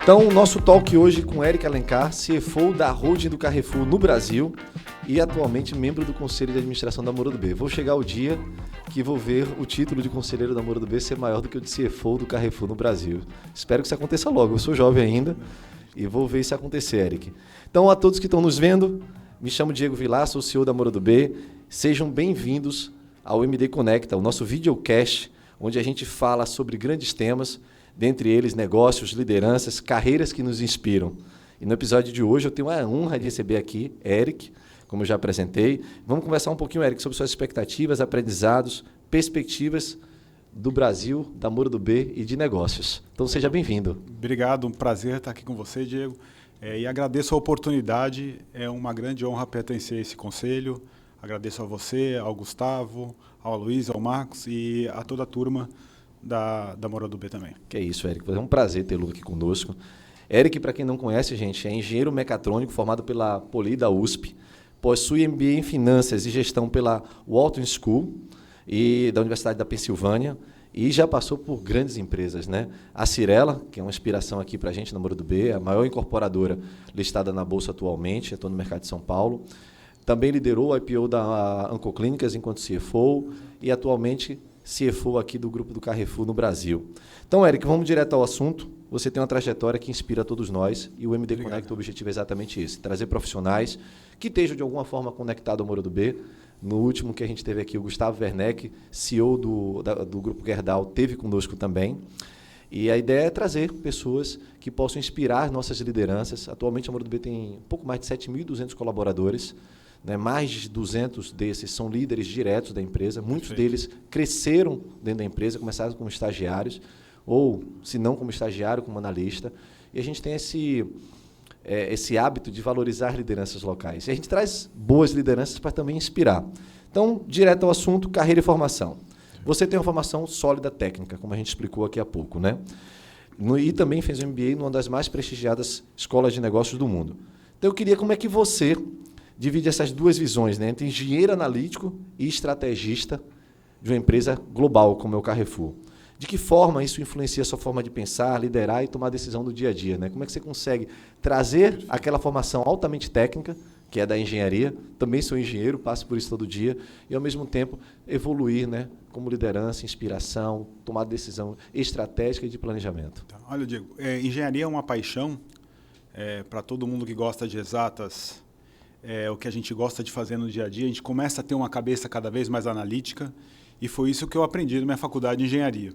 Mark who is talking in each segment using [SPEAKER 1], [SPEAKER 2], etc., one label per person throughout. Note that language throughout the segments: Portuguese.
[SPEAKER 1] Então, o nosso talk hoje com Eric Alencar, CFO da holding do Carrefour no Brasil e atualmente membro do Conselho de Administração da Moura do B. Vou chegar o dia que vou ver o título de conselheiro da Moura do B ser maior do que o de CFO do Carrefour no Brasil. Espero que isso aconteça logo, eu sou jovem ainda e vou ver isso acontecer, Eric. Então, a todos que estão nos vendo, me chamo Diego Vilar, sou CEO da Moura do B. Sejam bem-vindos ao MD Conecta, o nosso videocast, onde a gente fala sobre grandes temas, dentre eles negócios, lideranças, carreiras que nos inspiram. E no episódio de hoje eu tenho a honra de receber aqui Eric, como eu já apresentei. Vamos conversar um pouquinho, Eric, sobre suas expectativas, aprendizados, perspectivas do Brasil, da Moura do B e de negócios. Então seja bem-vindo.
[SPEAKER 2] Obrigado, um prazer estar aqui com você, Diego. E agradeço a oportunidade, é uma grande honra pertencer a esse conselho. Agradeço a você, ao Gustavo, ao Luiz, ao Marcos e a toda a turma da Moura do B também.
[SPEAKER 1] Que é isso, Eric. É um prazer tê-lo aqui conosco. Eric, para quem não conhece, gente, é engenheiro mecatrônico formado pela Poli da USP, possui MBA em Finanças e Gestão pela Walton School e da Universidade da Pensilvânia e já passou por grandes empresas, né? A Cyrela, que é uma inspiração aqui para a gente na Moura do B, a maior incorporadora listada na Bolsa atualmente, estou no mercado de São Paulo. Também liderou o IPO da Oncoclínicas enquanto CFO e atualmente CFO aqui do Grupo do Carrefour no Brasil. Então, Eric, vamos direto ao assunto. Você tem uma trajetória que inspira todos nós e o MD Obrigado. Connect, o objetivo é exatamente esse, trazer profissionais que estejam de alguma forma conectados ao Moura do B. No último que a gente teve aqui, o Gustavo Werneck, CEO do Grupo Gerdau, teve conosco também. E a ideia é trazer pessoas que possam inspirar nossas lideranças. Atualmente, a Moura do B tem um pouco mais de 7.200 colaboradores. Mais de 200 desses são líderes diretos da empresa. Muitos deles cresceram dentro da empresa, começaram como estagiários, ou, se não como estagiário, como analista. E a gente tem esse hábito de valorizar lideranças locais. E a gente traz boas lideranças para também inspirar. Então, direto ao assunto, carreira e formação. Você tem uma formação sólida técnica, como a gente explicou aqui há pouco, né? E também fez um MBA numa das mais prestigiadas escolas de negócios do mundo. Então, eu queria como é que você divide essas duas visões, né, entre engenheiro analítico e estrategista de uma empresa global como é o Carrefour. De que forma isso influencia a sua forma de pensar, liderar e tomar decisão do dia a dia? Né? Como é que você consegue trazer aquela formação altamente técnica, que é da engenharia, também sou engenheiro, passo por isso todo dia, e ao mesmo tempo evoluir, né, como liderança, inspiração, tomar decisão estratégica e de planejamento?
[SPEAKER 2] Olha, Diego, engenharia é uma paixão para todo mundo que gosta de exatas. É o que a gente gosta de fazer no dia a dia, a gente começa a ter uma cabeça cada vez mais analítica e foi isso que eu aprendi na minha faculdade de engenharia.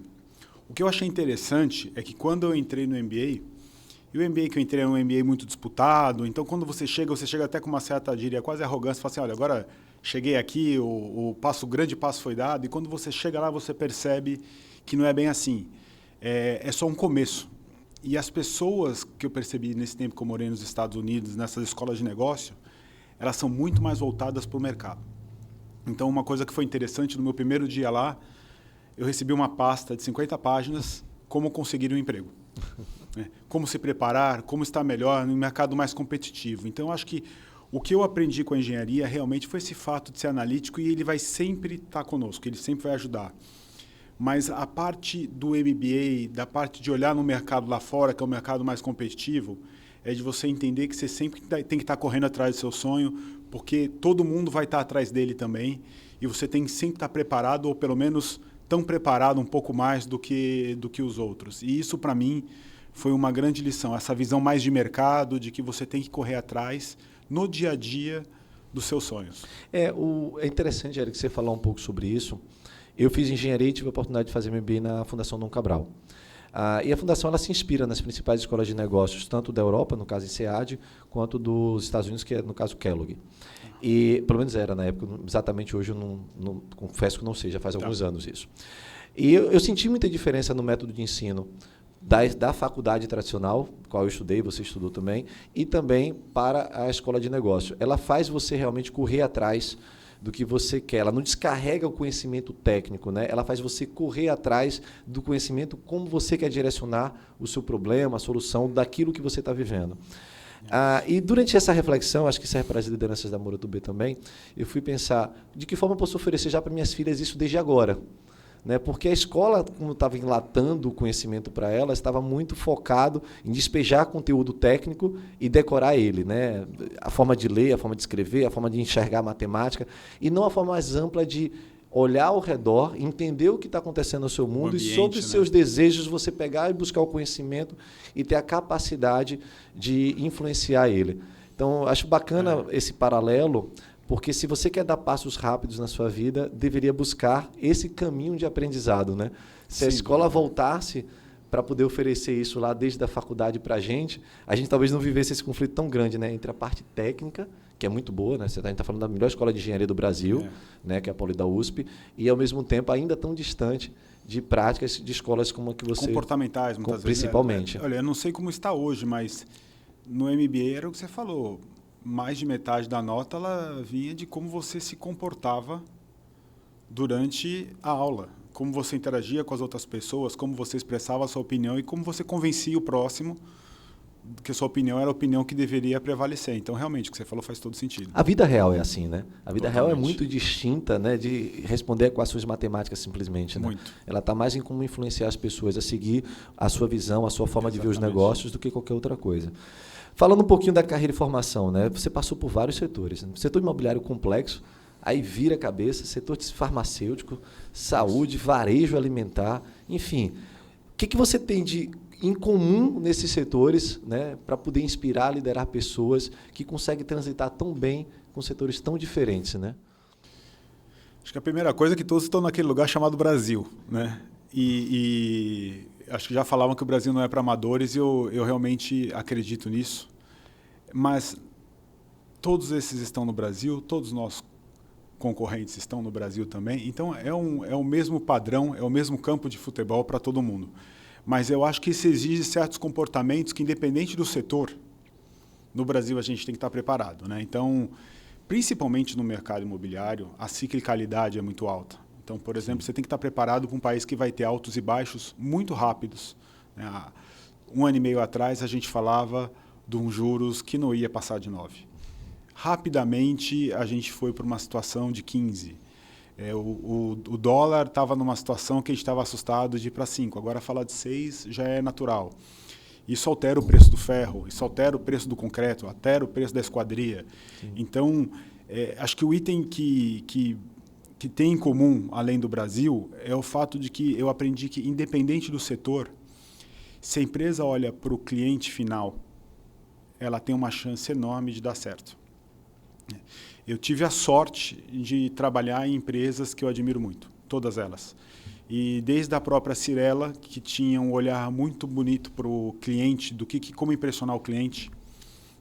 [SPEAKER 2] O que eu achei interessante é que quando eu entrei no MBA, e o MBA que eu entrei é um MBA muito disputado, então quando você chega até com uma certa, diria, quase arrogância, fala assim, olha, agora cheguei aqui, o grande passo foi dado, e quando você chega lá você percebe que não é bem assim, é só um começo. E as pessoas que eu percebi nesse tempo que eu morei nos Estados Unidos, nessas escolas de negócio, elas são muito mais voltadas para o mercado. Então, uma coisa que foi interessante, no meu primeiro dia lá, eu recebi uma pasta de 50 páginas, como conseguir um emprego. Como se preparar, como estar melhor no mercado mais competitivo. Então, eu acho que o que eu aprendi com a engenharia realmente foi esse fato de ser analítico e ele vai sempre estar conosco, ele sempre vai ajudar. Mas a parte do MBA, da parte de olhar no mercado lá fora, que é o mercado mais competitivo, é de você entender que você sempre tem que estar correndo atrás do seu sonho, porque todo mundo vai estar atrás dele também, e você tem que sempre estar preparado, ou pelo menos tão preparado um pouco mais do que os outros. E isso, para mim, foi uma grande lição, essa visão mais de mercado, de que você tem que correr atrás no dia a dia dos seus sonhos.
[SPEAKER 1] É interessante, Eric, você falar um pouco sobre isso. Eu fiz engenharia e tive a oportunidade de fazer MBA na Fundação Dom Cabral. E a Fundação ela se inspira nas principais escolas de negócios, tanto da Europa, no caso INSEAD, quanto dos Estados Unidos, que é, no caso, Kellogg. E, pelo menos era na época, exatamente hoje, eu não confesso que não sei, já faz alguns anos isso. E eu senti muita diferença no método de ensino da faculdade tradicional, qual eu estudei, você estudou também, e também para a escola de negócio. Ela faz você realmente correr atrás do que você quer. Ela não descarrega o conhecimento técnico, né? Ela faz você correr atrás do conhecimento, como você quer direcionar o seu problema, a solução daquilo que você está vivendo. E durante essa reflexão, acho que serve para as lideranças da Moura do B também, eu fui pensar de que forma eu posso oferecer já para minhas filhas isso desde agora. né? Porque a escola, como estava enlatando o conhecimento para ela, estava muito focado em despejar conteúdo técnico e decorar ele, né? A forma de ler, a forma de escrever, a forma de enxergar a matemática, e não a forma mais ampla de olhar ao redor, entender o que está acontecendo no seu mundo
[SPEAKER 2] ambiente,
[SPEAKER 1] e sobre os
[SPEAKER 2] né?
[SPEAKER 1] seus desejos você pegar e buscar o conhecimento e ter a capacidade de influenciar ele. Então, acho bacana esse paralelo, porque se você quer dar passos rápidos na sua vida, deveria buscar esse caminho de aprendizado, né? Se a escola voltasse para poder oferecer isso lá desde a faculdade para a gente talvez não vivesse esse conflito tão grande, né? Entre a parte técnica, que é muito boa, né? A gente está falando da melhor escola de engenharia do Brasil, né? Que é a Poli da USP, e ao mesmo tempo ainda tão distante de práticas de escolas como a que você...
[SPEAKER 2] Comportamentais, muitas vezes.
[SPEAKER 1] Principalmente.
[SPEAKER 2] Olha, eu não sei como está hoje, mas no MBA era o que você falou. Mais de metade da nota ela vinha de como você se comportava durante a aula, como você interagia com as outras pessoas, como você expressava a sua opinião e como você convencia o próximo que a sua opinião era a opinião que deveria prevalecer. Então, realmente, o que você falou faz todo sentido.
[SPEAKER 1] A vida real é assim, né? A vida
[SPEAKER 2] Totalmente.
[SPEAKER 1] real é muito distinta, né, de responder equações matemáticas simplesmente, né?
[SPEAKER 2] Muito.
[SPEAKER 1] Ela está mais em como influenciar as pessoas a seguir a sua visão, a sua forma de ver os negócios do que qualquer outra coisa. Falando um pouquinho da carreira e formação, né? Você passou por vários setores. Né? Setor imobiliário complexo, aí vira a cabeça, setor farmacêutico, saúde, varejo alimentar, enfim. O que você tem de em comum nesses setores, né, para poder inspirar, liderar pessoas que conseguem transitar tão bem com setores tão diferentes, né?
[SPEAKER 2] Acho que a primeira coisa é que todos estão naquele lugar chamado Brasil, né? E acho que já falavam que o Brasil não é para amadores e eu realmente acredito nisso. Mas todos esses estão no Brasil, todos os nossos concorrentes estão no Brasil também. Então, é o mesmo padrão, é o mesmo campo de futebol para todo mundo. Mas eu acho que isso exige certos comportamentos que, independente do setor, no Brasil a gente tem que estar preparado, né? Então, principalmente no mercado imobiliário, a ciclicalidade é muito alta. Então, por exemplo, você tem que estar preparado para um país que vai ter altos e baixos muito rápidos, né? Há 1 ano e meio atrás, a gente falava de um juros que não ia passar de 9. Rapidamente, a gente foi para uma situação de 15. O dólar estava numa situação que a gente estava assustado de ir para 5. Agora, falar de 6 já é natural. Isso altera o preço do ferro, isso altera o preço do concreto, altera o preço da esquadria. Sim. Então, acho que o item que tem em comum, além do Brasil, é o fato de que eu aprendi que, independente do setor, se a empresa olha para o cliente final, ela tem uma chance enorme de dar certo. Eu tive a sorte de trabalhar em empresas que eu admiro muito, todas elas. E desde a própria Cyrela, que tinha um olhar muito bonito para o cliente, como impressionar o cliente.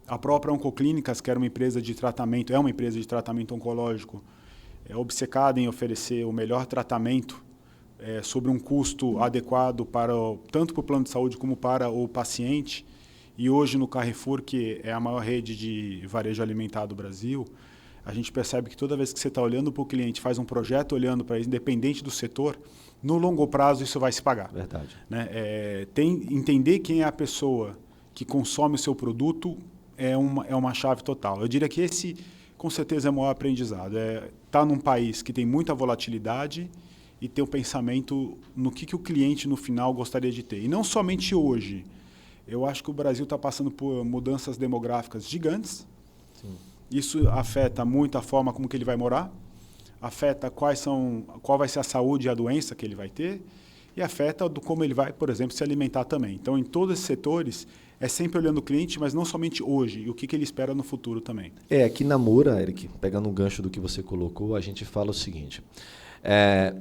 [SPEAKER 2] A própria Oncoclínicas, que era uma empresa de tratamento, é uma empresa de tratamento oncológico, é obcecada em oferecer o melhor tratamento sobre um custo adequado tanto para o plano de saúde como para o paciente. E hoje no Carrefour, que é a maior rede de varejo alimentar do Brasil, a gente percebe que toda vez que você está olhando para o cliente, faz um projeto olhando para ele, independente do setor, no longo prazo isso vai se pagar.
[SPEAKER 1] Verdade.
[SPEAKER 2] Né? Entender quem é a pessoa que consome o seu produto é uma chave total. Eu diria que esse, com certeza, é o maior aprendizado. Tá num país que tem muita volatilidade e ter um pensamento no que o cliente, no final, gostaria de ter. E não somente hoje. Eu acho que o Brasil está passando por mudanças demográficas gigantes. Sim. Isso afeta muito a forma como que ele vai morar, afeta qual vai ser a saúde e a doença que ele vai ter, e afeta como ele vai, por exemplo, se alimentar também. Então, em todos esses setores, é sempre olhando o cliente, mas não somente hoje, e o que ele espera no futuro também.
[SPEAKER 1] Aqui na Moura, Eric, pegando um gancho do que você colocou, a gente fala o seguinte...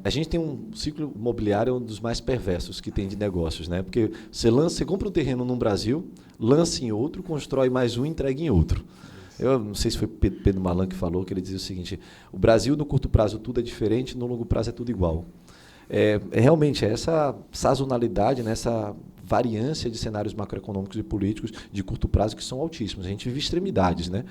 [SPEAKER 1] a gente tem um ciclo imobiliário um dos mais perversos que tem de negócios, né? Porque você compra um terreno no Brasil, lança em outro, constrói mais um e entrega em outro. Eu não sei se foi Pedro Malan que falou, que ele dizia o seguinte: o Brasil, no curto prazo, tudo é diferente, no longo prazo é tudo igual. Realmente, essa sazonalidade, né, essa variância de cenários macroeconômicos e políticos de curto prazo que são altíssimos. A gente vive extremidades, né?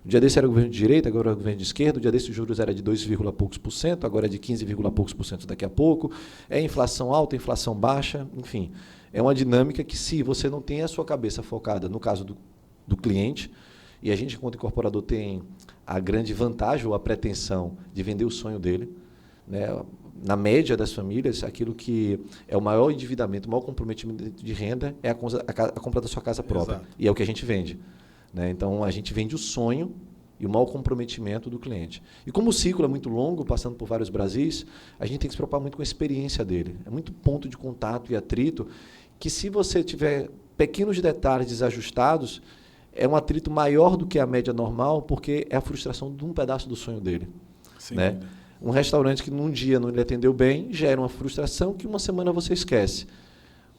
[SPEAKER 1] O dia desse era o governo de direita, agora é o governo de esquerda. O dia desse os juros era de 2, poucos por cento, agora é de 15, poucos por cento daqui a pouco. É inflação alta, inflação baixa, enfim. É uma dinâmica que, se você não tem a sua cabeça focada no caso do cliente, e a gente, enquanto incorporador, tem a grande vantagem ou a pretensão de vender o sonho dele, né? na média das famílias, aquilo que é o maior endividamento, o maior comprometimento de renda é a compra da sua casa própria.
[SPEAKER 2] Exato.
[SPEAKER 1] E é o que a gente vende. Né? Então, a gente vende o sonho e o maior comprometimento do cliente. E como o ciclo é muito longo, passando por vários Brasis, a gente tem que se preocupar muito com a experiência dele. É muito ponto de contato e atrito que, se você tiver pequenos detalhes desajustados, é um atrito maior do que a média normal, porque é a frustração de um pedaço do sonho dele. Né? Um restaurante que num dia não lhe atendeu bem, gera uma frustração que uma semana você esquece.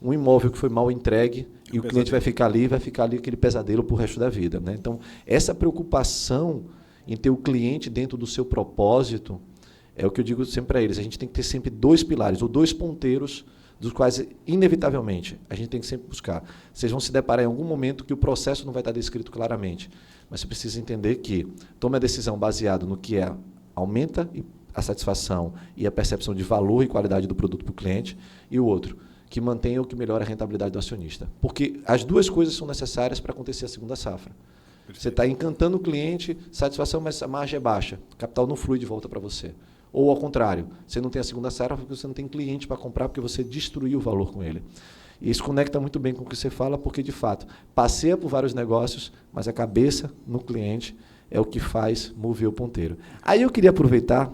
[SPEAKER 1] Um imóvel que foi mal entregue e o cliente vai ficar ali aquele pesadelo para o resto da vida. Né? Então, essa preocupação em ter o cliente dentro do seu propósito é o que eu digo sempre para eles. A gente tem que ter sempre 2 pilares, ou 2 ponteiros, dos quais, inevitavelmente, a gente tem que sempre buscar. Vocês vão se deparar em algum momento que o processo não vai estar descrito claramente, mas você precisa entender que tome a decisão baseada no que aumenta a satisfação e a percepção de valor e qualidade do produto para o cliente, e o outro, que mantenha ou que melhore a rentabilidade do acionista. Porque as 2 coisas são necessárias para acontecer a segunda safra. Perfeito. Você está encantando o cliente, satisfação, mas a margem é baixa, o capital não flui de volta para você. Ou, ao contrário, você não tem a segunda safra porque você não tem cliente para comprar, porque você destruiu o valor com ele. E isso conecta muito bem com o que você fala, porque, de fato, passeia por vários negócios, mas a cabeça no cliente é o que faz mover o ponteiro. Aí eu queria aproveitar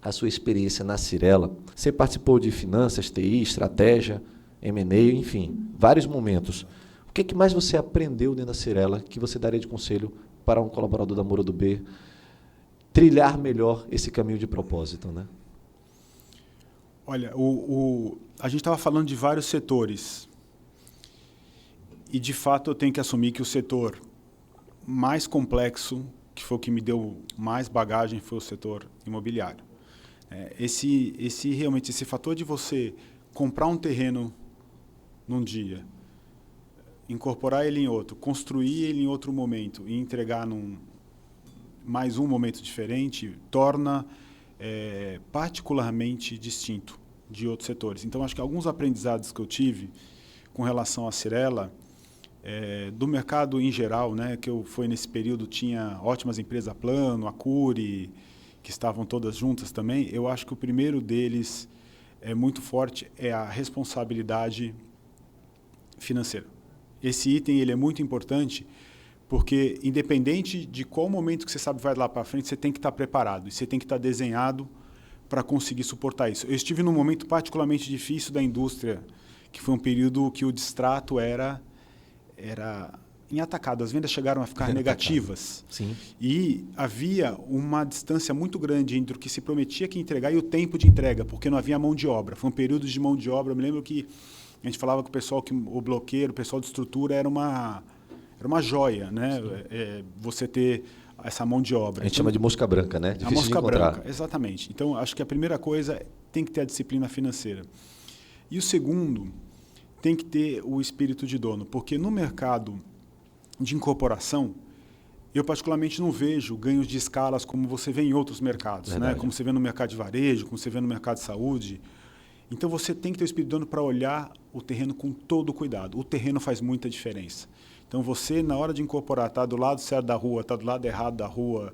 [SPEAKER 1] a sua experiência na Cyrela. Você participou de finanças, TI, estratégia, M&A, enfim, vários momentos. O que mais você aprendeu dentro da Cyrela que você daria de conselho para um colaborador da Moura do B trilhar melhor esse caminho de propósito? Né?
[SPEAKER 2] Olha, a gente estava falando de vários setores. E, de fato, eu tenho que assumir que o setor mais complexo, que foi o que me deu mais bagagem, foi o setor imobiliário. Realmente, esse fator de você comprar um terreno num dia, incorporar ele em outro, construir ele em outro momento e entregar num mais um momento diferente, torna particularmente distinto de outros setores. Então, acho que alguns aprendizados que eu tive com relação à Cyrela, do mercado em geral, né, que foi nesse período, tinha ótimas empresas, a Plano, a Cury, que estavam todas juntas também. Eu acho que o primeiro deles é muito forte, é a responsabilidade financeira. Esse item ele é muito importante porque, independente de qual momento que você sabe vai lá para frente, você tem que estar preparado e você tem que estar desenhado para conseguir suportar isso. Eu estive num momento particularmente difícil da indústria, que foi um período que o distrato era em atacado. As vendas chegaram a ficar negativas.
[SPEAKER 1] Sim.
[SPEAKER 2] E havia uma distância muito grande entre o que se prometia que ia entregar e o tempo de entrega, porque não havia mão de obra. Foi um período de mão de obra. Eu me lembro que a gente falava com o pessoal que o bloqueiro, o pessoal de estrutura era uma joia, né? Você ter essa mão de obra.
[SPEAKER 1] A gente chama de mosca branca, né?
[SPEAKER 2] Difícil a mosca branca, exatamente. Então, acho que a primeira coisa tem que ter a disciplina financeira. E o segundo, tem que ter o espírito de dono, porque no mercado de incorporação, eu particularmente não vejo ganhos de escalas como você vê em outros mercados, né? Como você vê no mercado de varejo, como você vê no mercado de saúde. Então, você tem que ter o espírito de dono para olhar o terreno com todo o cuidado. O terreno faz muita diferença. Então, você, na hora de incorporar, está do lado certo da rua, está do lado errado da rua,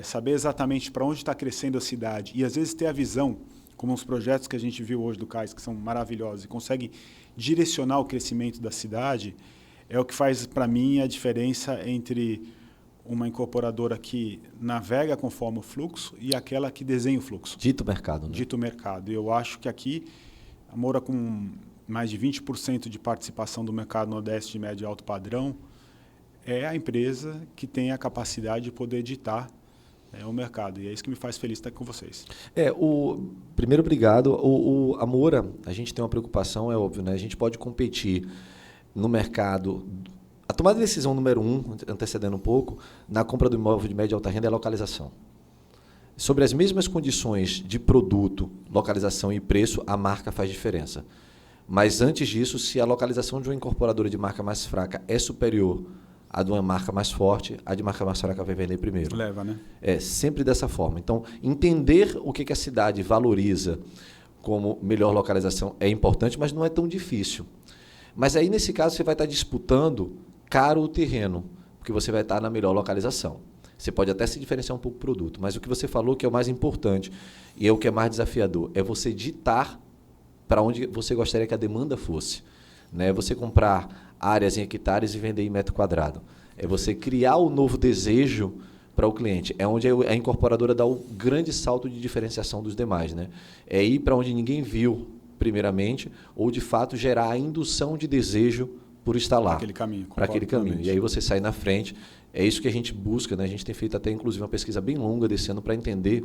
[SPEAKER 2] saber exatamente para onde está crescendo a cidade e, às vezes, ter a visão, como os projetos que a gente viu hoje do CAIS, que são maravilhosos e conseguem direcionar o crescimento da cidade, é o que faz, para mim, a diferença entre uma incorporadora que navega conforme o fluxo e aquela que desenha o fluxo.
[SPEAKER 1] Dito mercado. Né?
[SPEAKER 2] Dito mercado. Eu acho que aqui, a Moura, com mais de 20% de participação do mercado nordeste de médio e alto padrão, é a empresa que tem a capacidade de poder ditar o mercado. E é isso que me faz feliz estar aqui com vocês.
[SPEAKER 1] Primeiro, obrigado. A Moura, a gente tem uma preocupação, é óbvio, né? A gente pode competir no mercado. A tomada de decisão número 1, antecedendo um pouco, na compra do imóvel de média e alta renda é a localização. Sobre as mesmas condições de produto, localização e preço, a marca faz diferença. Mas antes disso, se a localização de uma incorporadora de marca mais fraca é superior à de uma marca mais forte, a de marca mais fraca vai vender primeiro.
[SPEAKER 2] Leva, né?
[SPEAKER 1] É sempre dessa forma. Então, entender o que a cidade valoriza como melhor localização é importante, mas não é tão difícil. Mas aí, nesse caso, você vai estar disputando caro o terreno, porque você vai estar na melhor localização. Você pode até se diferenciar um pouco do produto, mas o que você falou que é o mais importante e é o que é mais desafiador, é você ditar para onde você gostaria que a demanda fosse. Né? Você comprar áreas em hectares e vender em metro quadrado. É você criar o novo desejo para o cliente. É onde a incorporadora dá o grande salto de diferenciação dos demais. Né? É ir para onde ninguém viu, primeiramente, ou de fato gerar a indução de desejo por estar lá. Para aquele caminho. E aí você sai na frente. É isso que a gente busca. Né? A gente tem feito até, inclusive, uma pesquisa bem longa desse ano para entender.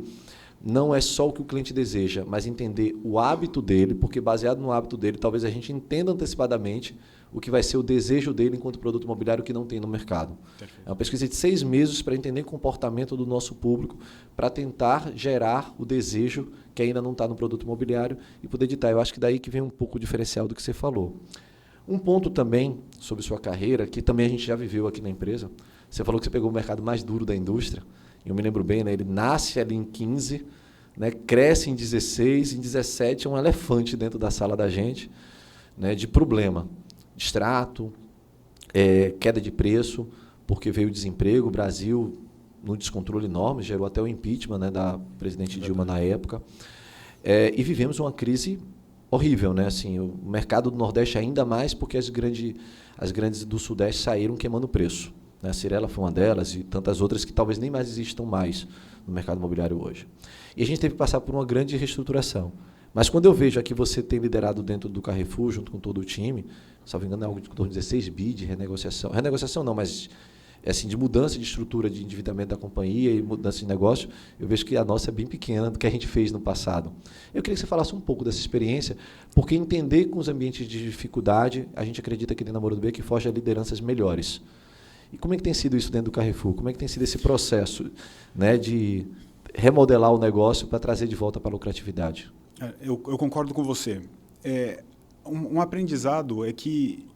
[SPEAKER 1] Não é só o que o cliente deseja, mas entender o hábito dele, porque baseado no hábito dele, talvez a gente entenda antecipadamente o que vai ser o desejo dele enquanto produto imobiliário que não tem no mercado. Perfeito. É uma pesquisa de 6 meses para entender o comportamento do nosso público, para tentar gerar o desejo que ainda não está no produto imobiliário e poder ditar. Eu acho que daí que vem um pouco o diferencial do que você falou. Um ponto também sobre sua carreira, que também a gente já viveu aqui na empresa. Você falou que você pegou o mercado mais duro da indústria. Eu me lembro bem, né? Ele nasce ali em 15, né? Cresce em 16, em 17 é um elefante dentro da sala da gente, né? De problema, extrato, queda de preço, porque veio o desemprego, o Brasil no descontrole enorme, gerou até o impeachment, né, da presidente Dilma na época, e vivemos uma crise horrível, né? Assim, o mercado do Nordeste ainda mais porque as grandes do Sudeste saíram queimando preço. A Cirela foi uma delas e tantas outras que talvez nem mais existam mais no mercado imobiliário hoje. E a gente teve que passar por uma grande reestruturação. Mas quando eu vejo aqui você tem liderado dentro do Carrefour, junto com todo o time, salvo engano, é algo de 16 bi de renegociação. Renegociação não, mas assim, de mudança de estrutura de endividamento da companhia e mudança de negócio, eu vejo que a nossa é bem pequena do que a gente fez no passado. Eu queria que você falasse um pouco dessa experiência, porque entender com os ambientes de dificuldade, a gente acredita que dentro da Moura do B que foge a lideranças melhores. E como é que tem sido isso dentro do Carrefour? Como é que tem sido esse processo, né, de remodelar o negócio para trazer de volta para a lucratividade?
[SPEAKER 2] Eu concordo com você. Um aprendizado é que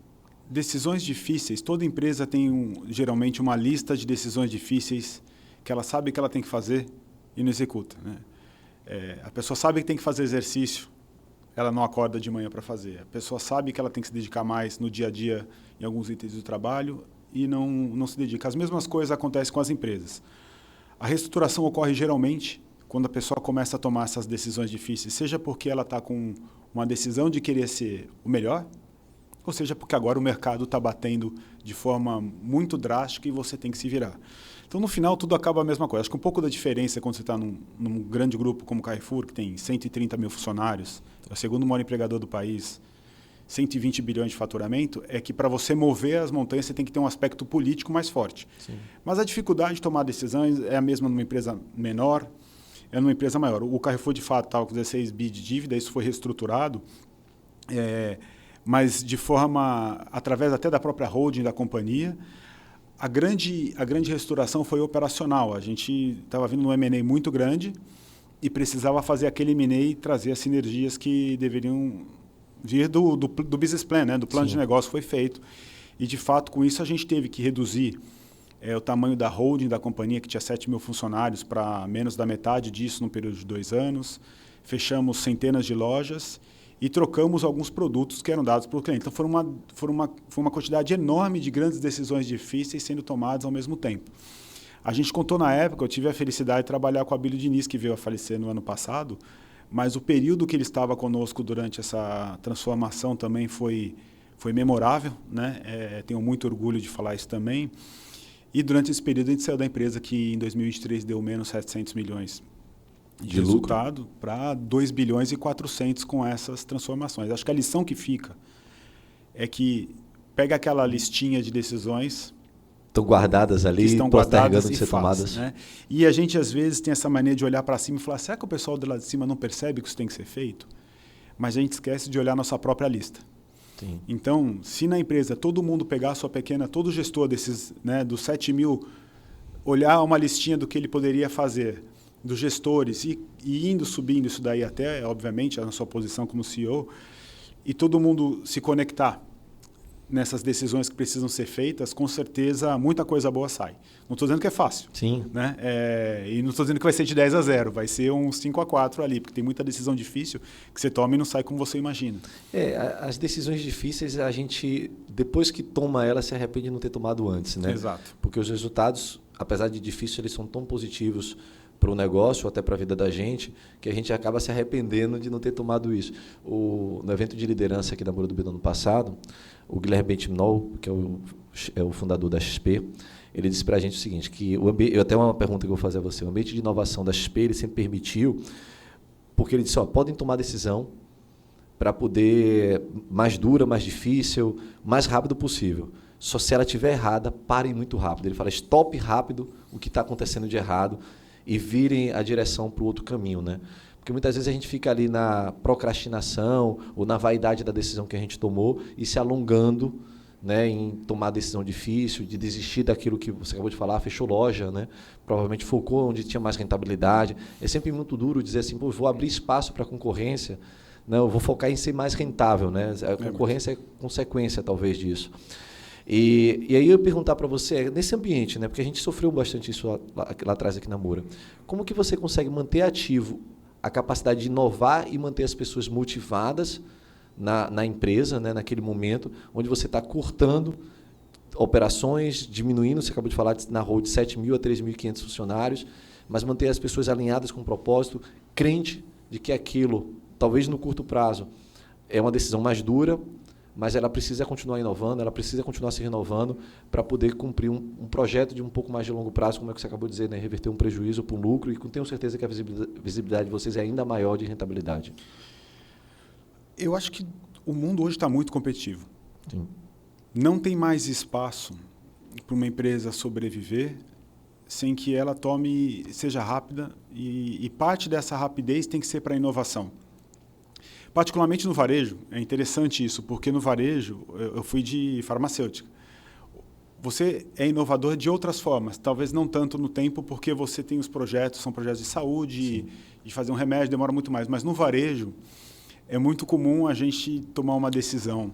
[SPEAKER 2] decisões difíceis, toda empresa tem geralmente uma lista de decisões difíceis que ela sabe que ela tem que fazer e não executa. Né? A pessoa sabe que tem que fazer exercício, ela não acorda de manhã para fazer. A pessoa sabe que ela tem que se dedicar mais no dia a dia em alguns itens do trabalho e não se dedica. As mesmas coisas acontecem com as empresas. A reestruturação ocorre geralmente quando a pessoa começa a tomar essas decisões difíceis, seja porque ela está com uma decisão de querer ser o melhor, ou seja porque agora o mercado está batendo de forma muito drástica e você tem que se virar. Então, no final, tudo acaba a mesma coisa. Acho que um pouco da diferença quando você está num grande grupo como o Carrefour, que tem 130 mil funcionários, é o segundo maior empregador do país, 120 bilhões de faturamento, é que para você mover as montanhas você tem que ter um aspecto político mais forte. Sim. Mas a dificuldade de tomar decisões é a mesma numa empresa menor, é numa empresa maior. O Carrefour, de fato, estava com 16 bi de dívida, isso foi reestruturado, mas de forma, através até da própria holding da companhia. A grande reestruturação foi operacional. A gente estava vindo num M&A muito grande e precisava fazer aquele M&A e trazer as sinergias que deveriam vir do business plan, né? Do plano Sim. de negócio foi feito. E, de fato, com isso a gente teve que reduzir o tamanho da holding da companhia, que tinha 7 mil funcionários, para menos da metade disso no período de 2 anos. Fechamos centenas de lojas e trocamos alguns produtos que eram dados para o cliente. Então, foi uma quantidade enorme de grandes decisões difíceis sendo tomadas ao mesmo tempo. A gente contou na época, eu tive a felicidade de trabalhar com a Abílio Diniz, que veio a falecer no ano passado, mas o período que ele estava conosco durante essa transformação também foi memorável, né? Tenho muito orgulho de falar isso também. E durante esse período a gente saiu da empresa que em 2023 deu menos 700 milhões de resultado para 2 bilhões e 400 com essas transformações. Acho que a lição que fica é que pega aquela listinha de decisões
[SPEAKER 1] estão guardadas ali,
[SPEAKER 2] estão guardadas
[SPEAKER 1] de ser tomadas.
[SPEAKER 2] Né? E a gente às vezes tem essa mania de olhar para cima e falar, será que o pessoal do lado de cima não percebe que isso tem que ser feito? Mas a gente esquece de olhar nossa própria lista. Sim. Então, se na empresa todo mundo pegar a sua pequena, todo gestor desses, né, dos 7 mil, olhar uma listinha do que ele poderia fazer, dos gestores, e indo subindo isso daí até, obviamente, a sua posição como CEO, e todo mundo se conectar nessas decisões que precisam ser feitas, com certeza muita coisa boa sai. Não estou dizendo que é fácil.
[SPEAKER 1] Sim.
[SPEAKER 2] Né? E não estou dizendo que vai ser de 10-0, vai ser uns 5-4 ali, porque tem muita decisão difícil que você toma e não sai como você imagina.
[SPEAKER 1] As decisões difíceis, a gente, depois que toma elas, se arrepende de não ter tomado antes. Né?
[SPEAKER 2] Exato.
[SPEAKER 1] Porque os resultados, apesar de difíceis, eles são tão positivos para o negócio, até para a vida da gente, que a gente acaba se arrependendo de não ter tomado isso. No evento de liderança aqui da Moura do B do ano passado, o Guilherme Bentimol, que é o fundador da XP, ele disse para a gente o seguinte, que eu até uma pergunta que eu vou fazer a você, o ambiente de inovação da XP, ele sempre permitiu, porque ele disse, podem tomar decisão para poder, mais dura, mais difícil, mais rápido possível. Só se ela estiver errada, parem muito rápido. Ele fala, stop rápido o que está acontecendo de errado e virem a direção para o outro caminho, né? Porque muitas vezes a gente fica ali na procrastinação ou na vaidade da decisão que a gente tomou e se alongando, né, em tomar decisão difícil, de desistir daquilo que você acabou de falar, fechou loja, né? Provavelmente focou onde tinha mais rentabilidade. É sempre muito duro dizer assim, vou abrir espaço para a concorrência, né? Eu vou focar em ser mais rentável, né? A concorrência é consequência, talvez, disso. E aí eu ia perguntar para você, nesse ambiente, né, porque a gente sofreu bastante isso lá atrás aqui na Moura, como que você consegue manter ativo a capacidade de inovar e manter as pessoas motivadas na empresa, né, naquele momento, onde você está cortando operações, diminuindo, você acabou de falar na Hold de 7.000 a 3.500 funcionários, mas manter as pessoas alinhadas com o propósito, crente de que aquilo, talvez no curto prazo, é uma decisão mais dura, mas ela precisa continuar inovando, ela precisa continuar se renovando para poder cumprir um projeto de um pouco mais de longo prazo, como é que você acabou de dizer, né? Reverter um prejuízo para um lucro, e tenho certeza que a visibilidade de vocês é ainda maior de rentabilidade.
[SPEAKER 2] Eu acho que o mundo hoje está muito competitivo.
[SPEAKER 1] Sim.
[SPEAKER 2] Não tem mais espaço para uma empresa sobreviver sem que ela seja rápida, e parte dessa rapidez tem que ser para a inovação. Particularmente no varejo, é interessante isso, porque no varejo eu fui de farmacêutica. Você é inovador de outras formas, talvez não tanto no tempo, porque você tem os projetos, são projetos de saúde, de fazer um remédio, demora muito mais. Mas no varejo, é muito comum a gente tomar uma decisão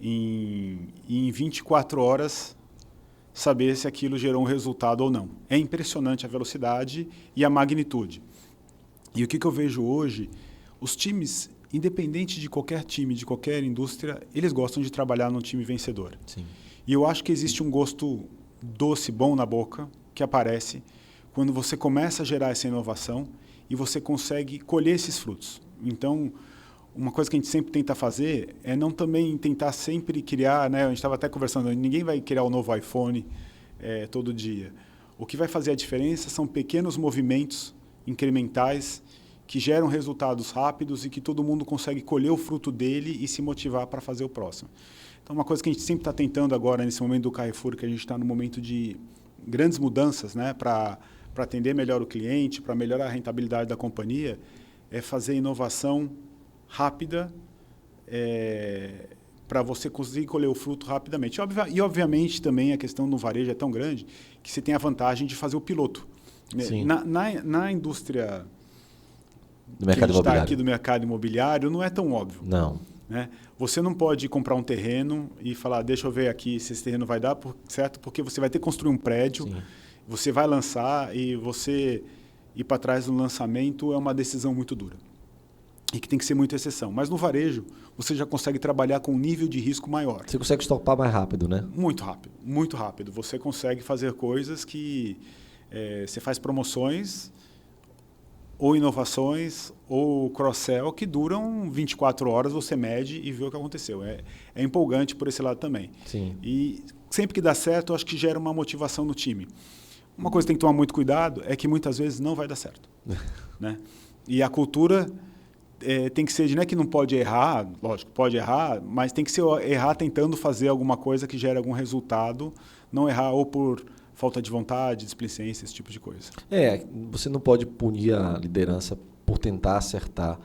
[SPEAKER 2] em 24 horas saber se aquilo gerou um resultado ou não. É impressionante a velocidade e a magnitude. E o que eu vejo hoje, os times, independente de qualquer time, de qualquer indústria, eles gostam de trabalhar num time vencedor.
[SPEAKER 1] Sim.
[SPEAKER 2] E eu acho que existe um gosto doce, bom na boca, que aparece quando você começa a gerar essa inovação e você consegue colher esses frutos. Então, uma coisa que a gente sempre tenta fazer é não também tentar sempre criar, né? A gente estava até conversando, ninguém vai criar um novo iPhone todo dia. O que vai fazer a diferença são pequenos movimentos incrementais que geram resultados rápidos e que todo mundo consegue colher o fruto dele e se motivar para fazer o próximo. Então, uma coisa que a gente sempre está tentando agora, nesse momento do Carrefour, que a gente está no momento de grandes mudanças, né, para atender melhor o cliente, para melhorar a rentabilidade da companhia, é fazer inovação rápida para você conseguir colher o fruto rapidamente. E, obviamente, também a questão no varejo é tão grande que você tem a vantagem de fazer o piloto.
[SPEAKER 1] Sim.
[SPEAKER 2] Na indústria
[SPEAKER 1] do mercado imobiliário.
[SPEAKER 2] Aqui do mercado imobiliário, não é tão óbvio.
[SPEAKER 1] Não.
[SPEAKER 2] Né? Você não pode comprar um terreno e falar, deixa eu ver aqui se esse terreno vai dar, certo? Porque você vai ter que construir um prédio,
[SPEAKER 1] Sim.
[SPEAKER 2] Você vai lançar, e você ir para trás do lançamento é uma decisão muito dura. E que tem que ser muita exceção. Mas no varejo, você já consegue trabalhar com um nível de risco maior.
[SPEAKER 1] Você consegue estopar mais rápido, né?
[SPEAKER 2] Muito rápido, muito rápido. Você consegue fazer coisas que você faz promoções ou inovações ou cross-sell que duram 24 horas, você mede e vê o que aconteceu. É empolgante por esse lado também.
[SPEAKER 1] Sim.
[SPEAKER 2] E sempre que dá certo, eu acho que gera uma motivação no time. Uma coisa que tem que tomar muito cuidado é que muitas vezes não vai dar certo. Né? E a cultura tem que ser de, não é que não pode errar, lógico, pode errar, mas tem que ser errar tentando fazer alguma coisa que gere algum resultado, não errar ou por falta de vontade, displicência, esse tipo de coisa.
[SPEAKER 1] Você não pode punir a liderança por tentar acertar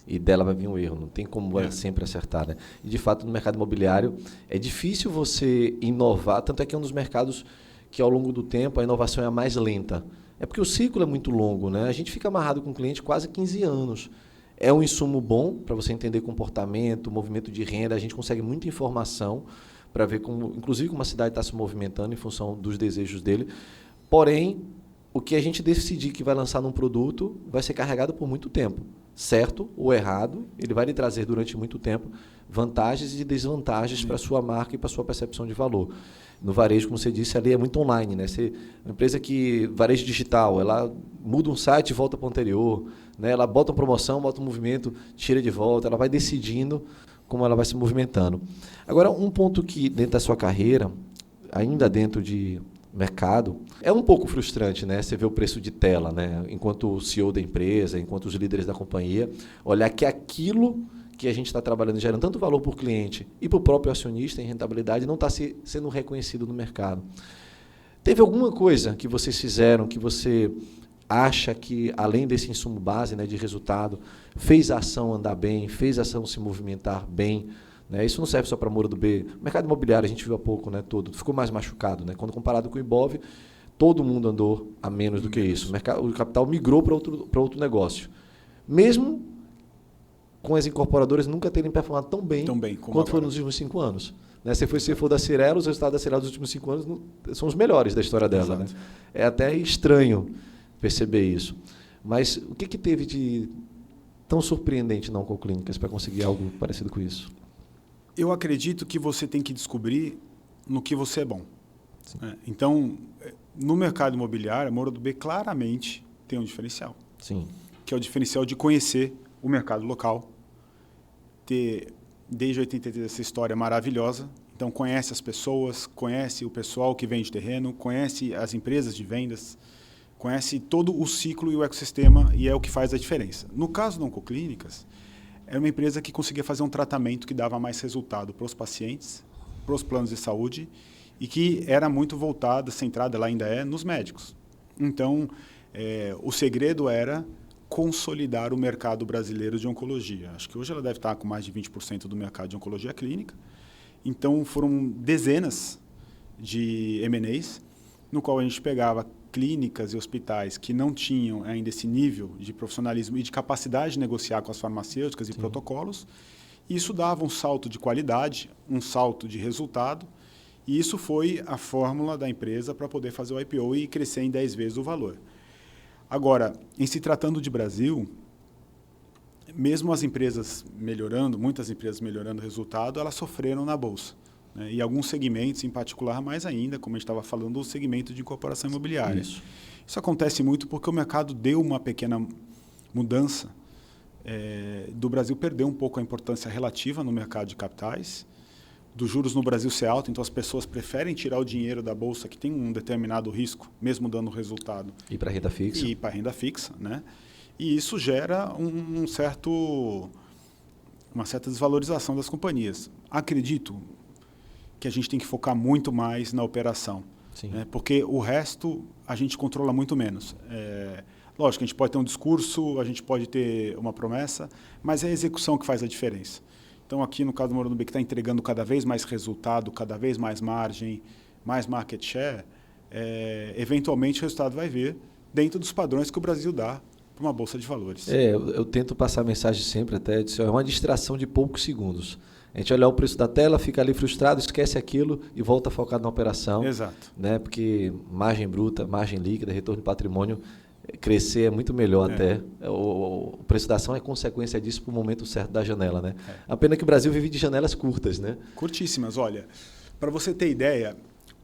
[SPEAKER 1] e dela vai vir um erro. Não tem como sempre acertar, né? E, de fato, no mercado imobiliário é difícil você inovar, tanto é que é um dos mercados que, ao longo do tempo, a inovação é a mais lenta. É porque o ciclo é muito longo, né? A gente fica amarrado com o cliente quase 15 anos. É um insumo bom para você entender comportamento, movimento de renda. A gente consegue muita informação para ver como, inclusive, como a cidade está se movimentando em função dos desejos dele. Porém, o que a gente decidir que vai lançar num produto vai ser carregado por muito tempo. Certo ou errado, ele vai lhe trazer durante muito tempo vantagens e desvantagens para a sua marca e para a sua percepção de valor. No varejo, como você disse, ali é muito online, né? Uma empresa que, varejo digital, ela muda um site e volta para o anterior, né? Ela bota uma promoção, bota um movimento, tira de volta, ela vai decidindo como ela vai se movimentando. Agora, um ponto que, dentro da sua carreira, ainda dentro de mercado, é um pouco frustrante, né? Você vê o preço de tela, né? Enquanto o CEO da empresa, enquanto os líderes da companhia, olhar que aquilo que a gente está trabalhando, gerando tanto valor para o cliente e para o próprio acionista em rentabilidade, não está sendo reconhecido no mercado. Teve alguma coisa que vocês fizeram que você acha que, além desse insumo base, né, de resultado, fez a ação andar bem, fez a ação se movimentar bem? Né? Isso não serve só para Moura do B. O mercado imobiliário, a gente viu há pouco, né, todo, ficou mais machucado. Né? Quando comparado com o Ibov, todo mundo andou a menos do que isso. O capital migrou para outro negócio. Mesmo com as incorporadoras nunca terem performado tão bem quanto foi nos últimos 5 anos. Né? Se você for da Cirela, os resultados da Cirela dos últimos 5 anos são os melhores da história dela. Né? É até estranho perceber isso. Mas o que teve de tão surpreendente na Oncoclínicas para conseguir algo parecido com isso?
[SPEAKER 2] Eu acredito que você tem que descobrir no que você é bom. Então, no mercado imobiliário, a Moura do B claramente tem um diferencial.
[SPEAKER 1] Sim.
[SPEAKER 2] Que é o diferencial de conhecer o mercado local, ter, desde 83, essa história maravilhosa. Então, conhece as pessoas, conhece o pessoal que vende terreno, conhece as empresas de vendas, conhece todo o ciclo e o ecossistema, e é o que faz a diferença. No caso da Oncoclínicas, é uma empresa que conseguia fazer um tratamento que dava mais resultado para os pacientes, para os planos de saúde, e que era muito voltada, centrada, ela ainda é, nos médicos. Então, o segredo era consolidar o mercado brasileiro de oncologia. Acho que hoje ela deve estar com mais de 20% do mercado de oncologia clínica. Então, foram dezenas de M&As, no qual a gente pegava clínicas e hospitais que não tinham ainda esse nível de profissionalismo e de capacidade de negociar com as farmacêuticas e protocolos. E isso dava um salto de qualidade, um salto de resultado, e isso foi a fórmula da empresa para poder fazer o IPO e crescer em 10 vezes o valor. Agora, em se tratando de Brasil, mesmo as empresas melhorando, muitas empresas melhorando o resultado, elas sofreram na Bolsa. Né? E alguns segmentos, em particular, mais ainda, como a gente estava falando, o segmento de incorporação imobiliária. Isso acontece muito porque o mercado deu uma pequena mudança. Do Brasil perdeu um pouco a importância relativa no mercado de capitais, dos juros no Brasil ser alto, então as pessoas preferem tirar o dinheiro da Bolsa, que tem um determinado risco, mesmo dando resultado.
[SPEAKER 1] E para a renda fixa.
[SPEAKER 2] E para a renda fixa. Né? E isso gera uma certa desvalorização das companhias. Acredito que a gente tem que focar muito mais na operação. Né? Porque o resto a gente controla muito menos. Lógico, a gente pode ter um discurso, a gente pode ter uma promessa, mas é a execução que faz a diferença. Então, aqui no caso do Moura do B, que está entregando cada vez mais resultado, cada vez mais margem, mais market share, eventualmente o resultado vai vir dentro dos padrões que o Brasil dá para uma bolsa de valores.
[SPEAKER 1] Eu tento passar a mensagem sempre até, é uma distração de poucos segundos. A gente olha o preço da tela, fica ali frustrado, esquece aquilo e volta focado na operação.
[SPEAKER 2] Exato.
[SPEAKER 1] Né? Porque margem bruta, margem líquida, retorno de patrimônio, crescer é muito melhor até. O preço da ação é consequência disso para o momento certo da janela. Né? A pena que o Brasil vive de janelas curtas. Né?
[SPEAKER 2] Curtíssimas. Olha, para você ter ideia,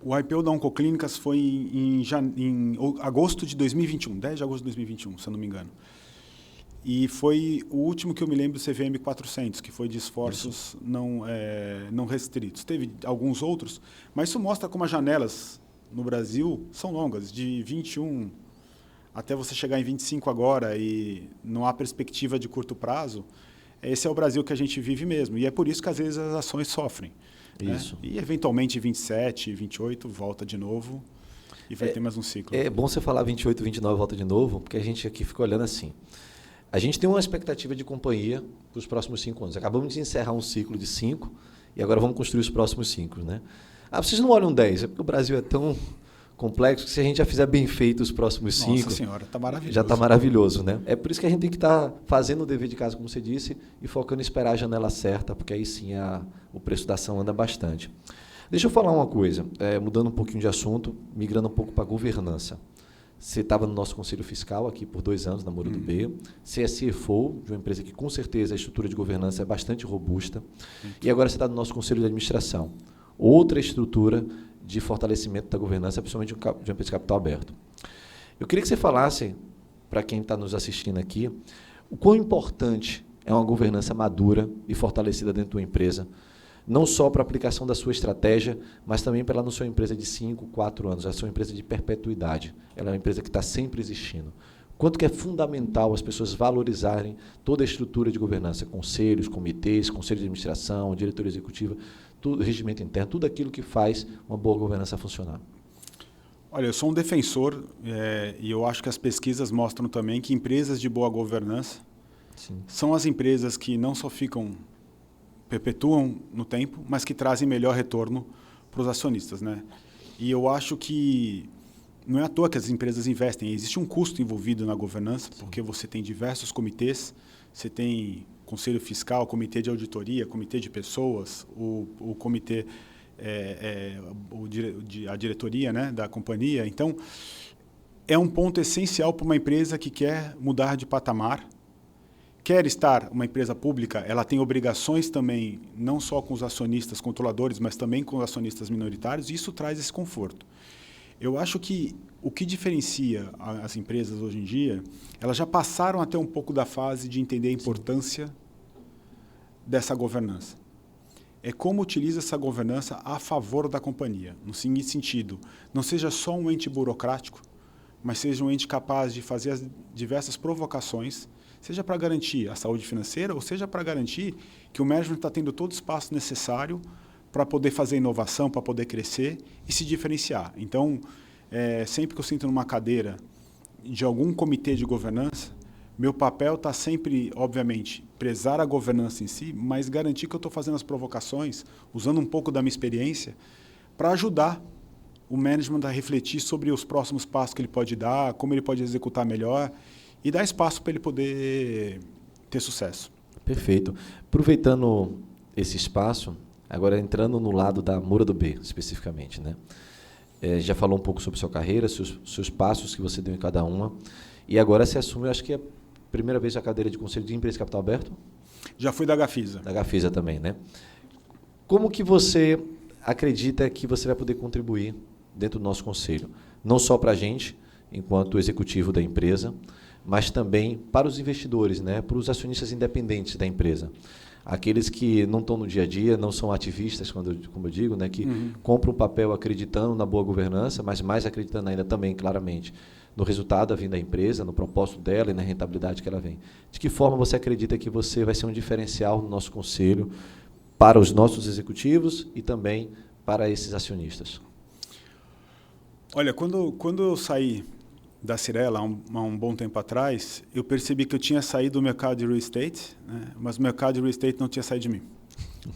[SPEAKER 2] o IPO da Oncoclínicas foi em agosto de 2021, 10 de agosto de 2021, se eu não me engano. E foi o último que eu me lembro do CVM 400, que foi de esforços não restritos. Teve alguns outros, mas isso mostra como as janelas no Brasil são longas, de 21 até você chegar em 25 agora e não há perspectiva de curto prazo. Esse é o Brasil que a gente vive mesmo. E é por isso que às vezes as ações sofrem.
[SPEAKER 1] Isso.
[SPEAKER 2] Né? E eventualmente 27, 28 volta de novo e vai ter mais um ciclo.
[SPEAKER 1] É bom você falar 28, 29 volta de novo, porque a gente aqui fica olhando assim. A gente tem uma expectativa de companhia para os próximos 5 anos. Acabamos de encerrar um ciclo de 5 e agora vamos construir os próximos 5. Né? Vocês não olham 10, é porque o Brasil é tão complexo que se a gente já fizer bem feito os próximos 5...
[SPEAKER 2] Nossa senhora, está maravilhoso.
[SPEAKER 1] Já está maravilhoso. Né? É por isso que a gente tem que estar fazendo o dever de casa, como você disse, e focando em esperar a janela certa, porque aí sim o preço da ação anda bastante. Deixa eu falar uma coisa, mudando um pouquinho de assunto, migrando um pouco para a governança. Você estava no nosso conselho fiscal aqui por 2 anos, na Moura do B. Você é CFO de uma empresa que, com certeza, a estrutura de governança é bastante robusta. E agora você está no nosso conselho de administração. Outra estrutura de fortalecimento da governança, principalmente de uma empresa de capital aberto. Eu queria que você falasse, para quem está nos assistindo aqui, o quão importante é uma governança madura e fortalecida dentro de uma empresa, não só para a aplicação da sua estratégia, mas também para ela não ser uma empresa de 5, 4 anos, ela ser uma empresa de perpetuidade. Ela é uma empresa que está sempre existindo. Quanto que é fundamental as pessoas valorizarem toda a estrutura de governança, conselhos, comitês, conselho de administração, diretoria executiva, tudo, regimento interno, tudo aquilo que faz uma boa governança funcionar.
[SPEAKER 2] Olha, eu sou um defensor e eu acho que as pesquisas mostram também que empresas de boa governança são as empresas que não só perpetuam no tempo, mas que trazem melhor retorno para os acionistas, né? E eu acho que não é à toa que as empresas investem. Existe um custo envolvido na governança, porque você tem diversos comitês, você tem conselho fiscal, comitê de auditoria, comitê de pessoas, o comitê, a diretoria, né, da companhia. Então, é um ponto essencial para uma empresa que quer mudar de patamar, quer estar uma empresa pública, ela tem obrigações também, não só com os acionistas controladores, mas também com os acionistas minoritários, e isso traz esse conforto. Eu acho que o que diferencia as empresas hoje em dia, elas já passaram até um pouco da fase de entender a importância dessa governança. É como utiliza essa governança a favor da companhia, no seguinte sentido, não seja só um ente burocrático, mas seja um ente capaz de fazer as diversas provocações, seja para garantir a saúde financeira ou seja para garantir que o management está tendo todo o espaço necessário para poder fazer inovação, para poder crescer e se diferenciar. Então, sempre que eu sinto numa cadeira de algum comitê de governança, meu papel está sempre, obviamente, prezar a governança em si, mas garantir que eu estou fazendo as provocações, usando um pouco da minha experiência, para ajudar o management a refletir sobre os próximos passos que ele pode dar, como ele pode executar melhor e dar espaço para ele poder ter sucesso.
[SPEAKER 1] Perfeito. Aproveitando esse espaço, agora entrando no lado da Moura do B, especificamente, né? Já falou um pouco sobre sua carreira, seus passos que você deu em cada uma, e agora você assume, eu acho que é a primeira vez a cadeira de conselho de empresa de capital aberto?
[SPEAKER 2] Já fui da Gafisa.
[SPEAKER 1] Da Gafisa também, né? Como que você acredita que você vai poder contribuir dentro do nosso conselho? Não só para a gente, enquanto executivo da empresa, mas também para os investidores, né? Para os acionistas independentes da empresa. Aqueles que não estão no dia a dia, não são ativistas, como eu digo, né? Que compram um papel acreditando na boa governança, mas mais acreditando ainda também, claramente, no resultado da vinda da empresa, no propósito dela e na rentabilidade que ela vem. De que forma você acredita que você vai ser um diferencial no nosso conselho para os nossos executivos e também para esses acionistas?
[SPEAKER 2] Olha, quando eu saí da Cyrela há um bom tempo atrás, eu percebi que eu tinha saído do mercado de real estate, né? Mas o mercado de real estate não tinha saído de mim.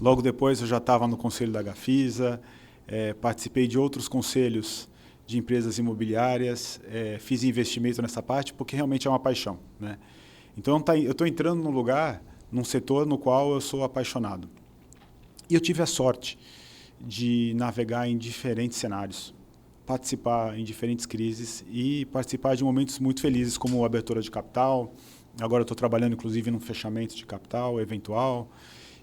[SPEAKER 2] Logo depois eu já estava no conselho da Gafisa, participei de outros conselhos de empresas imobiliárias, fiz investimento nessa parte porque realmente é uma paixão, né? Então eu estou entrando num lugar, num setor no qual eu sou apaixonado. E eu tive a sorte de navegar em diferentes cenários, participar em diferentes crises e participar de momentos muito felizes, como a abertura de capital. Agora eu estou trabalhando, inclusive, num fechamento de capital eventual.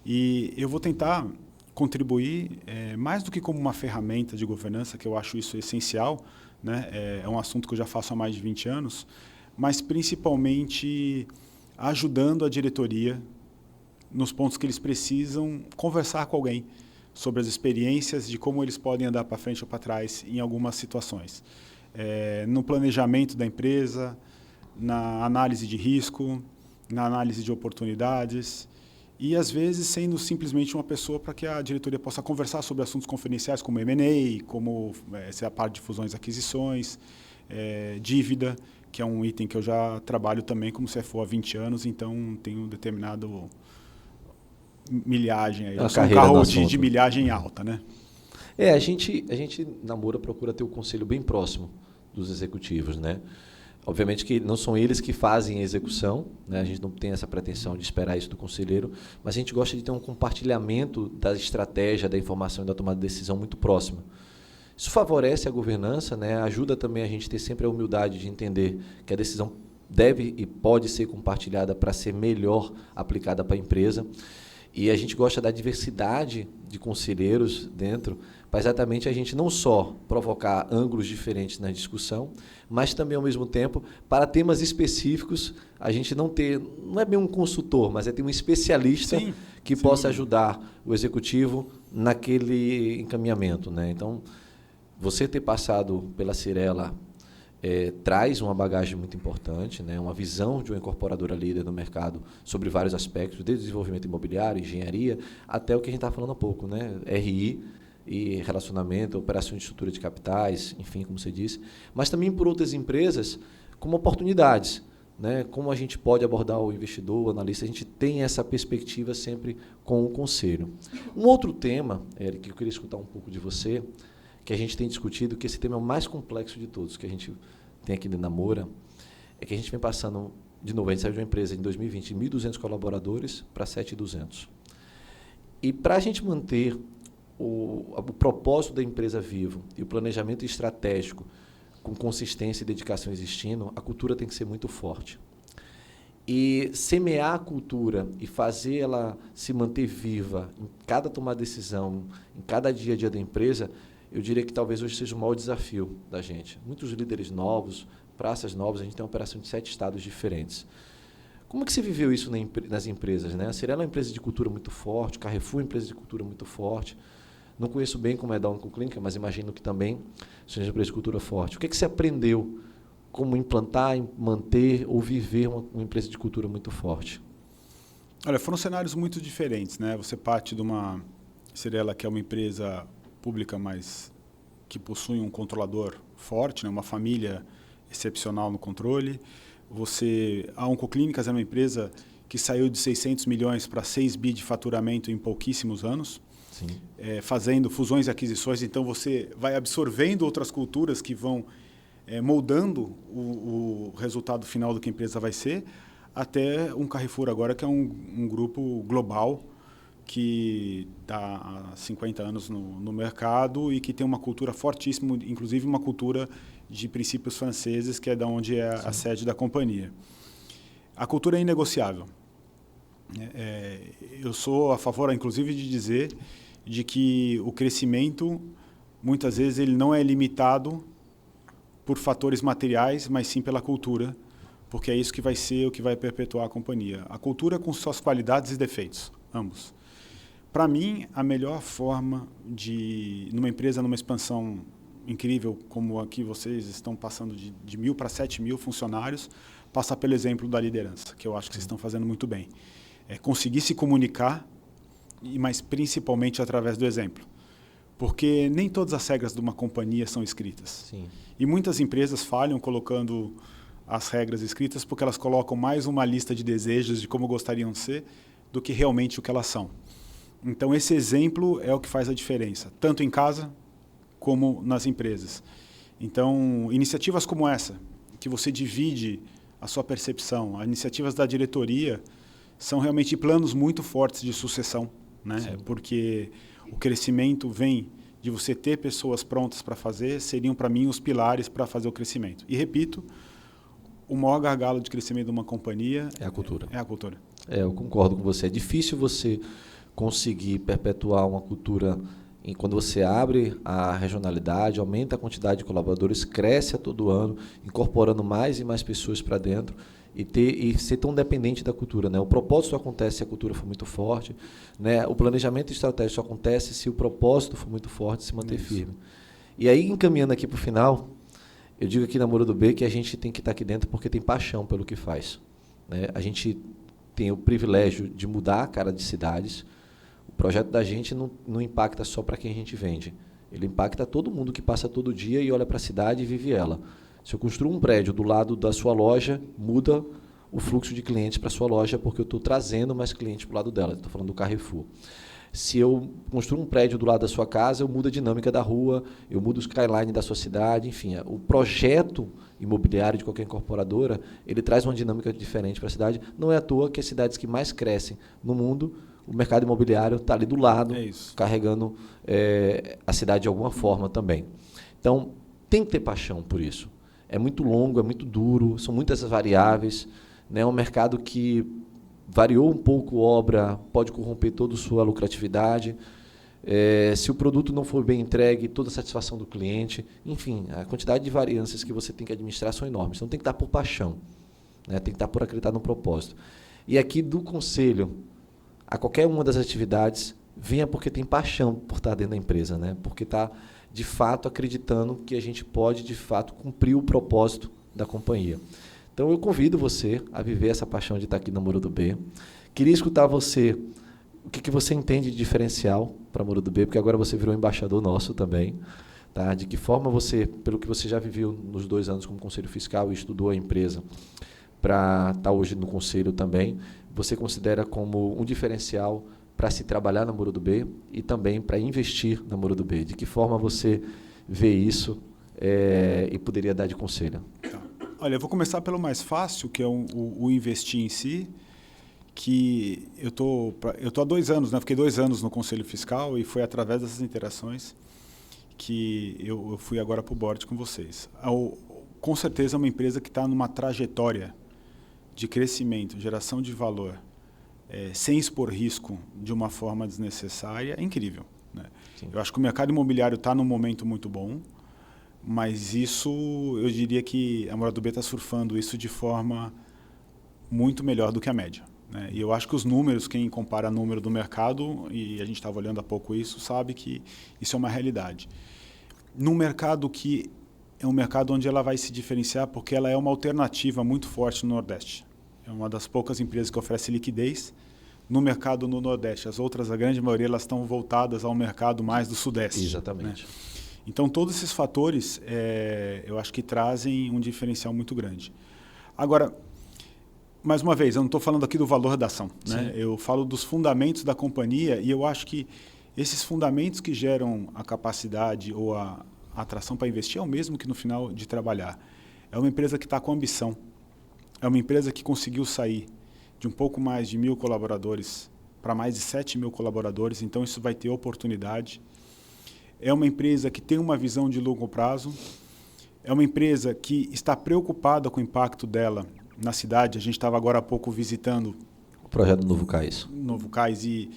[SPEAKER 2] E eu vou tentar contribuir, mais do que como uma ferramenta de governança, que eu acho isso essencial, né? É um assunto que eu já faço há mais de 20 anos, mas principalmente ajudando a diretoria nos pontos que eles precisam conversar com alguém sobre as experiências de como eles podem andar para frente ou para trás em algumas situações. No planejamento da empresa, na análise de risco, na análise de oportunidades e, às vezes, sendo simplesmente uma pessoa para que a diretoria possa conversar sobre assuntos confidenciais como M&A, como a parte de fusões e aquisições, dívida, que é um item que eu já trabalho também como CFO há 20 anos, então tenho um determinado milhagem aí. Um carro de milhagem alta, né?
[SPEAKER 1] A gente na Moura procura ter o conselho bem próximo dos executivos, né? Obviamente que não são eles que fazem a execução, né? A gente não tem essa pretensão de esperar isso do conselheiro, mas a gente gosta de ter um compartilhamento da estratégia, da informação e da tomada de decisão muito próxima. Isso favorece a governança, né? Ajuda também a gente ter sempre a humildade de entender que a decisão deve e pode ser compartilhada para ser melhor aplicada para a empresa. E a gente gosta da diversidade de conselheiros dentro, para exatamente a gente não só provocar ângulos diferentes na discussão, mas também, ao mesmo tempo, para temas específicos, a gente não é bem um consultor, mas é ter um especialista que possa ajudar o executivo naquele encaminhamento, né? Então, você ter passado pela Cyrela traz uma bagagem muito importante, né? Uma visão de uma incorporadora líder no mercado sobre vários aspectos, desde desenvolvimento imobiliário, engenharia, até o que a gente estava falando há pouco, né? RI e relacionamento, operação de estrutura de capitais, enfim, como você disse, mas também por outras empresas como oportunidades, né? Como a gente pode abordar o investidor, o analista, a gente tem essa perspectiva sempre com o conselho. Um outro tema, Eric, que eu queria escutar um pouco de você, que a gente tem discutido, que esse tema é o mais complexo de todos, que a gente tem aqui dentro da Moura, é que a gente vem passando, de novo, a gente saiu de uma empresa em 2020 de 1.200 colaboradores para 7.200. E para a gente manter o propósito da empresa vivo e o planejamento estratégico com consistência e dedicação existindo, a cultura tem que ser muito forte. E semear a cultura e fazer ela se manter viva em cada tomada de decisão, em cada dia a dia da empresa, eu diria que talvez hoje seja o maior desafio da gente. Muitos líderes novos, praças novas, a gente tem uma operação de 7 estados diferentes. Como é que você viveu isso nas empresas, né? A Cyrela é uma empresa de cultura muito forte, Carrefour é uma empresa de cultura muito forte. Não conheço bem como é da Onco Clínica, mas imagino que também seja uma empresa de cultura forte. O que é que você aprendeu como implantar, manter ou viver uma empresa de cultura muito forte?
[SPEAKER 2] Olha, foram cenários muito diferentes, né? Você parte de uma Cyrela que é uma empresa pública, mas que possui um controlador forte, né? Uma família excepcional no controle. A Oncoclínicas é uma empresa que saiu de 600 milhões para 6 bi de faturamento em pouquíssimos anos, fazendo fusões e aquisições. Então, você vai absorvendo outras culturas que vão moldando o resultado final do que a empresa vai ser, até um Carrefour agora, que é um grupo global, que está há 50 anos no mercado e que tem uma cultura fortíssima, inclusive uma cultura de princípios franceses, que é da onde é a sede da companhia. A cultura é inegociável. Eu sou a favor, inclusive, de dizer de que o crescimento, muitas vezes, ele não é limitado por fatores materiais, mas sim pela cultura, porque é isso que vai ser o que vai perpetuar a companhia. A cultura com suas qualidades e defeitos, ambos. Para mim, a melhor forma numa empresa, numa expansão incrível, como aqui vocês estão passando de 1.000 para 7.000 funcionários, passar pelo exemplo da liderança, que eu acho que vocês estão fazendo muito bem. Conseguir se comunicar, mas principalmente através do exemplo. Porque nem todas as regras de uma companhia são escritas.
[SPEAKER 1] Sim.
[SPEAKER 2] E muitas empresas falham colocando as regras escritas porque elas colocam mais uma lista de desejos de como gostariam de ser do que realmente o que elas são. Então, esse exemplo é o que faz a diferença, tanto em casa como nas empresas. Então, iniciativas como essa, que você divide a sua percepção, as iniciativas da diretoria são realmente planos muito fortes de sucessão, né? Porque o crescimento vem de você ter pessoas prontas para fazer, seriam, para mim, os pilares para fazer o crescimento. E, repito, o maior gargalo de crescimento de uma companhia
[SPEAKER 1] é a cultura.
[SPEAKER 2] É a cultura.
[SPEAKER 1] Eu concordo com você. É difícil você conseguir perpetuar uma cultura quando você abre a regionalidade, aumenta a quantidade de colaboradores, cresce a todo ano, incorporando mais e mais pessoas para dentro e ser tão dependente da cultura, né? O propósito acontece se a cultura for muito forte, né? O planejamento estratégico acontece se o propósito for muito forte, se manter firme. E aí, encaminhando aqui para o final, eu digo aqui na Moura do B que a gente tem que estar aqui dentro porque tem paixão pelo que faz, né? A gente tem o privilégio de mudar a cara de cidades. O projeto da gente não impacta só para quem a gente vende. Ele impacta todo mundo que passa todo dia e olha para a cidade e vive ela. Se eu construo um prédio do lado da sua loja, muda o fluxo de clientes para a sua loja, porque eu estou trazendo mais clientes para o lado dela. Estou falando do Carrefour. Se eu construo um prédio do lado da sua casa, eu mudo a dinâmica da rua, eu mudo o skyline da sua cidade, enfim. O projeto imobiliário de qualquer incorporadora, ele traz uma dinâmica diferente para a cidade. Não é à toa que as cidades que mais crescem no mundo, o mercado imobiliário está ali do lado, carregando a cidade de alguma forma também. Então, tem que ter paixão por isso. É muito longo, é muito duro, são muitas as variáveis, né? É um mercado que variou um pouco obra, pode corromper toda a sua lucratividade. Se o produto não for bem entregue, toda a satisfação do cliente. Enfim, a quantidade de variâncias que você tem que administrar são enormes. Então, tem que estar por paixão, né? Tem que estar por acreditar no propósito. E aqui, do conselho, a qualquer uma das atividades, venha porque tem paixão por estar dentro da empresa, né? Porque está, de fato, acreditando que a gente pode, de fato, cumprir o propósito da companhia. Então, eu convido você a viver essa paixão de estar aqui no Muro do B. Queria escutar você, o que você entende de diferencial para Muro do B, porque agora você virou embaixador nosso também. Tá? De que forma você, pelo que você já viveu nos 2 anos como conselho fiscal e estudou a empresa para estar hoje no conselho também, você considera como um diferencial para se trabalhar na Muro do B e também para investir na Muro do B? De que forma você vê isso e poderia dar de conselho?
[SPEAKER 2] Olha, eu vou começar pelo mais fácil, que é o investir em si, que eu tô há 2 anos, né? Fiquei 2 anos no Conselho Fiscal e foi através dessas interações que eu fui agora para o board com vocês. Com certeza é uma empresa que está numa trajetória de crescimento, geração de valor, sem expor risco de uma forma desnecessária, é incrível, né? Eu acho que o mercado imobiliário está num momento muito bom, mas isso, eu diria que a Muro do B está surfando isso de forma muito melhor do que a média, né? E eu acho que os números, quem compara número do mercado, e a gente estava olhando há pouco isso, sabe que isso é uma realidade. Num mercado que é um mercado onde ela vai se diferenciar porque ela é uma alternativa muito forte no Nordeste. É uma das poucas empresas que oferece liquidez no mercado no Nordeste. As outras, a grande maioria, elas estão voltadas ao mercado mais do Sudeste.
[SPEAKER 1] Exatamente.
[SPEAKER 2] Né? Então, todos esses fatores, eu acho que trazem um diferencial muito grande. Agora, mais uma vez, eu não estou falando aqui do valor da ação, né? Eu falo dos fundamentos da companhia e eu acho que esses fundamentos que geram a capacidade ou a atração para investir é o mesmo que no final de trabalhar. É uma empresa que está com ambição. É uma empresa que conseguiu sair de um pouco mais de 1.000 colaboradores para mais de 7.000 colaboradores, então isso vai ter oportunidade. É uma empresa que tem uma visão de longo prazo. É uma empresa que está preocupada com o impacto dela na cidade. A gente estava agora há pouco visitando
[SPEAKER 1] o projeto do Novo Cais.
[SPEAKER 2] Novo Cais e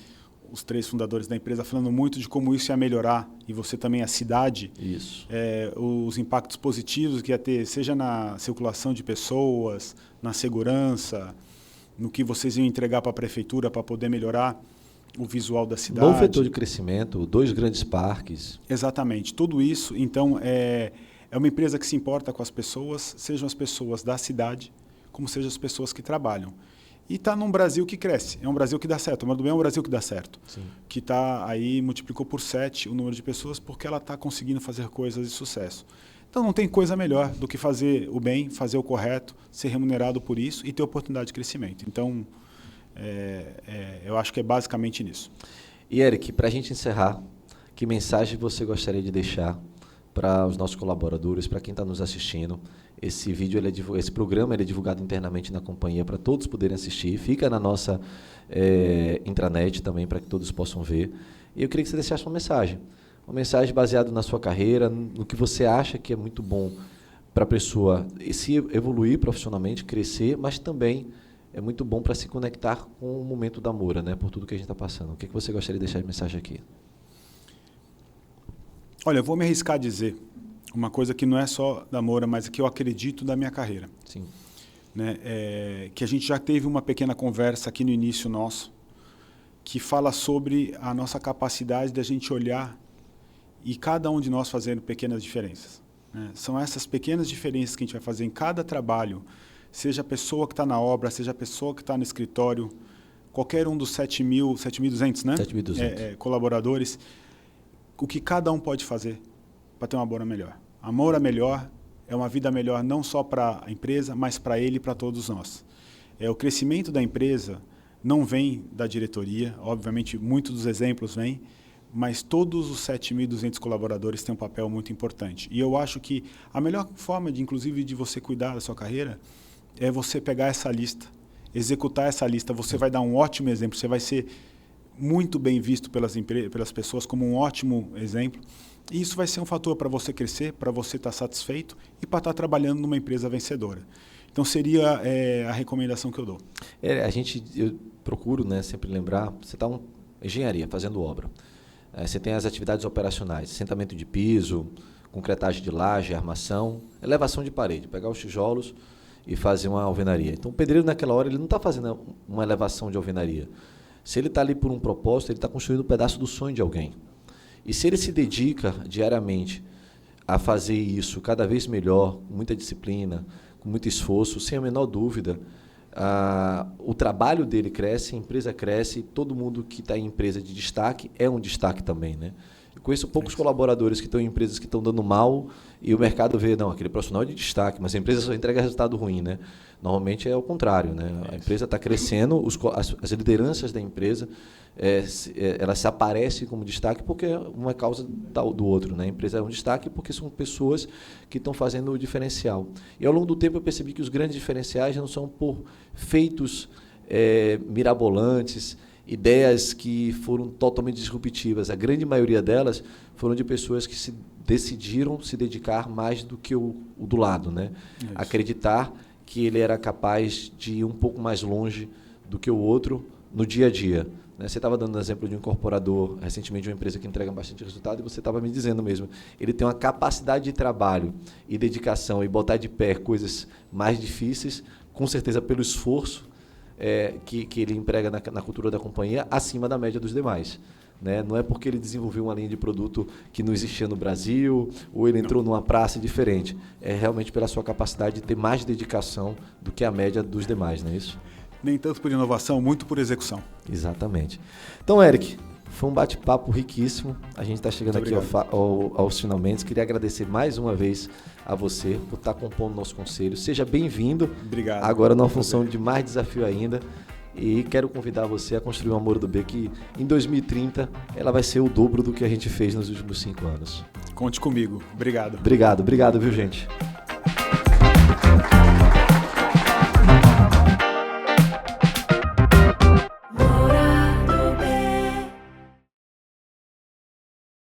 [SPEAKER 2] os 3 fundadores da empresa falando muito de como isso ia melhorar, e você também, a cidade,
[SPEAKER 1] isso.
[SPEAKER 2] Os impactos positivos que ia ter, seja na circulação de pessoas, na segurança, no que vocês iam entregar para a prefeitura para poder melhorar o visual da cidade.
[SPEAKER 1] Novo vetor de crescimento, 2 grandes parques.
[SPEAKER 2] Exatamente, tudo isso. Então, é uma empresa que se importa com as pessoas, sejam as pessoas da cidade, como sejam as pessoas que trabalham. E está num Brasil que cresce, é um Brasil que dá certo. O Muro do B é um Brasil que dá certo.
[SPEAKER 1] Sim.
[SPEAKER 2] Que está aí, multiplicou por 7 o número de pessoas porque ela está conseguindo fazer coisas de sucesso. Então não tem coisa melhor do que fazer o bem, fazer o correto, ser remunerado por isso e ter oportunidade de crescimento. Então, eu acho que é basicamente nisso.
[SPEAKER 1] E Eric, para a gente encerrar, que mensagem você gostaria de deixar para os nossos colaboradores, para quem está nos assistindo? Esse vídeo, esse programa é divulgado internamente na companhia para todos poderem assistir. Fica na nossa intranet também para que todos possam ver. E eu queria que você deixasse uma mensagem baseada na sua carreira, no que você acha que é muito bom para a pessoa se evoluir profissionalmente, crescer, mas também é muito bom para se conectar com o momento da Moura, né? Por tudo que a gente está passando. O que você gostaria de deixar de mensagem aqui?
[SPEAKER 2] Olha, eu vou me arriscar a dizer uma coisa que não é só da Moura, mas que eu acredito da minha carreira.
[SPEAKER 1] Sim.
[SPEAKER 2] Né? Que a gente já teve uma pequena conversa aqui no início nosso, que fala sobre a nossa capacidade de a gente olhar e cada um de nós fazendo pequenas diferenças. Né? São essas pequenas diferenças que a gente vai fazer em cada trabalho, seja a pessoa que está na obra, seja a pessoa que está no escritório, qualquer um dos 7.200, né?
[SPEAKER 1] 7.200.
[SPEAKER 2] Colaboradores, o que cada um pode fazer para ter uma Moura melhor. A Moura melhor é uma vida melhor não só para a empresa, mas para ele e para todos nós. O crescimento da empresa não vem da diretoria, obviamente muitos dos exemplos vêm, mas todos os 7.200 colaboradores têm um papel muito importante. E eu acho que a melhor forma, inclusive, de você cuidar da sua carreira é você pegar essa lista, executar essa lista. Você vai dar um ótimo exemplo, você vai ser muito bem visto pelas pessoas como um ótimo exemplo. E isso vai ser um fator para você crescer, para você estar satisfeito e para estar trabalhando numa empresa vencedora. Então, seria a recomendação que eu dou.
[SPEAKER 1] Eu procuro, né, sempre lembrar, você está engenharia, fazendo obra. Você tem as atividades operacionais, assentamento de piso, concretagem de laje, armação, elevação de parede, pegar os tijolos e fazer uma alvenaria. Então, o pedreiro, naquela hora, ele não está fazendo uma elevação de alvenaria. Se ele está ali por um propósito, ele está construindo um pedaço do sonho de alguém. E se ele se dedica diariamente a fazer isso cada vez melhor, com muita disciplina, com muito esforço, sem a menor dúvida, o trabalho dele cresce, a empresa cresce, e todo mundo que está em empresa de destaque é um destaque também, né? Eu conheço poucos colaboradores que estão em empresas que estão dando mal e o mercado vê, não, aquele profissional é de destaque, mas a empresa só entrega resultado ruim, né? Normalmente é o contrário, né? A empresa está crescendo, as lideranças da empresa, elas se aparecem como destaque porque uma é causa do outro, né? A empresa é um destaque porque são pessoas que estão fazendo o diferencial. E ao longo do tempo eu percebi que os grandes diferenciais não são por feitos mirabolantes, ideias que foram totalmente disruptivas. A grande maioria delas foram de pessoas que decidiram se dedicar mais do que o do lado, né? Acreditar que ele era capaz de ir um pouco mais longe do que o outro no dia a dia. Você estava dando um exemplo de um incorporador, recentemente, de uma empresa que entrega bastante resultado, e você estava me dizendo mesmo, ele tem uma capacidade de trabalho e dedicação e botar de pé coisas mais difíceis, com certeza pelo esforço que ele emprega na cultura da companhia, acima da média dos demais. Né? Não é porque ele desenvolveu uma linha de produto que não existia no Brasil, ou ele entrou numa praça diferente. É realmente pela sua capacidade de ter mais dedicação do que a média dos demais, não é isso?
[SPEAKER 2] Nem tanto por inovação, muito por execução.
[SPEAKER 1] Exatamente. Então, Eric, foi um bate-papo riquíssimo. A gente está chegando aqui aos finalmente. Queria agradecer mais uma vez a você por estar compondo o nosso conselho. Seja bem-vindo.
[SPEAKER 2] Obrigado.
[SPEAKER 1] Agora numa função de mais desafio ainda. E quero convidar você a construir uma Moura do B que em 2030 ela vai ser o dobro do que a gente fez nos últimos 5 anos.
[SPEAKER 2] Conte comigo. Obrigado.
[SPEAKER 1] Obrigado, viu, gente?